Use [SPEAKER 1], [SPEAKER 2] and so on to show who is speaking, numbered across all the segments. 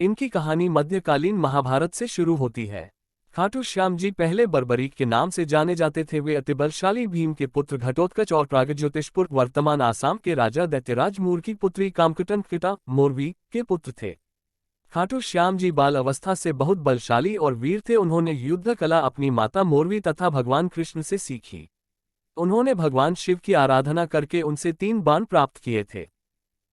[SPEAKER 1] इनकी कहानी मध्यकालीन महाभारत से शुरू होती है। खाटू श्याम जी पहले बर्बरीक के नाम से जाने जाते थे। वे अति बलशाली भीम के पुत्र घटोत्कच और प्रागज्योतिषपुर वर्तमान आसाम के राजा दैत्यराज मूर की पुत्री कामकटन मोरवी के पुत्र थे। खाटू श्याम जी बाल अवस्था से बहुत बलशाली और वीर थे। उन्होंने युद्ध कला अपनी माता मोरवी तथा भगवान कृष्ण से सीखी। उन्होंने भगवान शिव की आराधना करके उनसे 3 बाण प्राप्त किए थे।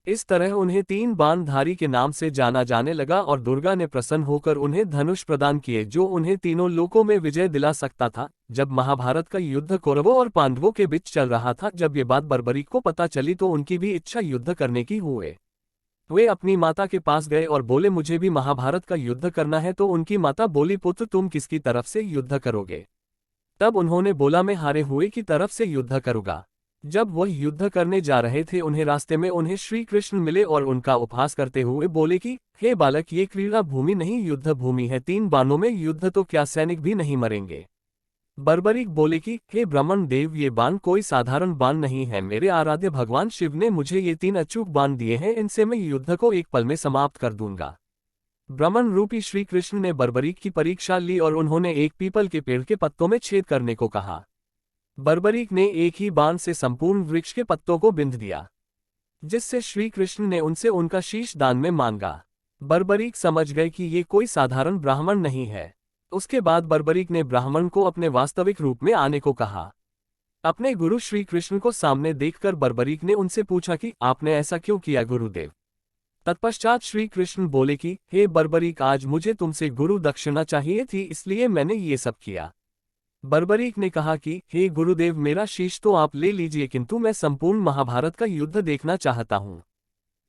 [SPEAKER 1] इस तरह उन्हें 3 बाणधारी के नाम से जाना जाने लगा और दुर्गा ने प्रसन्न होकर उन्हें धनुष प्रदान किए जो उन्हें तीनों लोकों में विजय दिला सकता था। जब महाभारत का युद्ध कौरवों और पांडवों के बीच चल रहा था, जब ये बात बर्बरीक को पता चली तो उनकी भी इच्छा युद्ध करने की हुए। वे अपनी माता के पास गए और बोले, मुझे भी महाभारत का युद्ध करना है। तो उनकी माता बोली, पुत्र तुम किसकी तरफ से युद्ध करोगे? तब उन्होंने बोला, मैं हारे हुए की तरफ से युद्ध करूंगा। जब वह युद्ध करने जा रहे थे, उन्हें रास्ते में उन्हें श्री कृष्ण मिले और उनका उपहास करते हुए बोले कि हे बालक, ये क्रीड़ा भूमि नहीं युद्ध भूमि है। 3 बाणों में युद्ध तो क्या सैनिक भी नहीं मरेंगे? बर्बरीक बोले कि हे ब्राह्मण देव, ये बाण कोई साधारण बाण नहीं है। मेरे आराध्य भगवान शिव ने मुझे ये 3 अचूक बाण दिए हैं, इनसे मैं युद्ध को एक पल में समाप्त कर दूंगा। ब्राह्मण रूपी श्री कृष्ण ने बर्बरीक की परीक्षा ली और उन्होंने एक पीपल के पेड़ के पत्तों में छेद करने को कहा। बर्बरीक ने एक ही बाण से संपूर्ण वृक्ष के पत्तों को बिंध दिया, जिससे श्री कृष्ण ने उनसे उनका शीश दान में मांगा। बर्बरीक समझ गए कि ये कोई साधारण ब्राह्मण नहीं है। उसके बाद बर्बरीक ने ब्राह्मण को अपने वास्तविक रूप में आने को कहा। अपने गुरु श्री कृष्ण को सामने देखकर बर्बरीक ने उनसे पूछा कि आपने ऐसा क्यों किया गुरुदेव? तत्पश्चात श्री कृष्ण बोले कि हे बर्बरीक, आज मुझे तुमसे गुरु दक्षिणा चाहिए थी, इसलिए मैंने ये सब किया। बर्बरीक ने कहा कि हे गुरुदेव, मेरा शीश तो आप ले लीजिए, किंतु मैं संपूर्ण महाभारत का युद्ध देखना चाहता हूँ।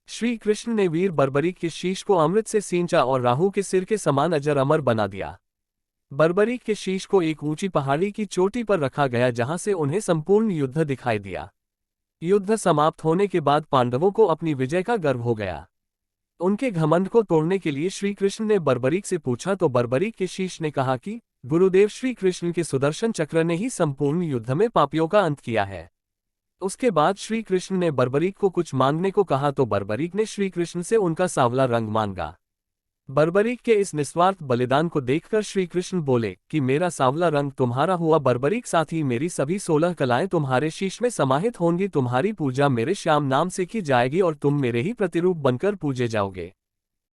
[SPEAKER 1] श्री कृष्ण ने वीर बर्बरीक के शीश को अमृत से सींचा और राहु के सिर के समान अजर अमर बना दिया। बर्बरीक के शीश को एक ऊंची पहाड़ी की चोटी पर रखा गया, जहां से उन्हें संपूर्ण युद्ध दिखाई दिया। युद्ध समाप्त होने के बाद पांडवों को अपनी विजय का गर्व हो गया। उनके घमंड को तोड़ने के लिए श्री कृष्ण ने बर्बरीक से पूछा तो बर्बरीक के शीश ने कहा कि गुरुदेव, श्री कृष्ण के सुदर्शन चक्र ने ही संपूर्ण युद्ध में पापियों का अंत किया है। उसके बाद श्री कृष्ण ने बर्बरीक को कुछ मांगने को कहा तो बर्बरीक ने श्री कृष्ण से उनका सांवला रंग मांगा। बर्बरीक के इस निस्वार्थ बलिदान को देखकर श्री कृष्ण बोले कि मेरा सांवला रंग तुम्हारा हुआ बर्बरीक, साथ ही मेरी सभी 16 कलाएं तुम्हारे शीश में समाहित होंगी। तुम्हारी पूजा मेरे श्याम नाम से की जाएगी और तुम मेरे ही प्रतिरूप बनकर पूजे जाओगे।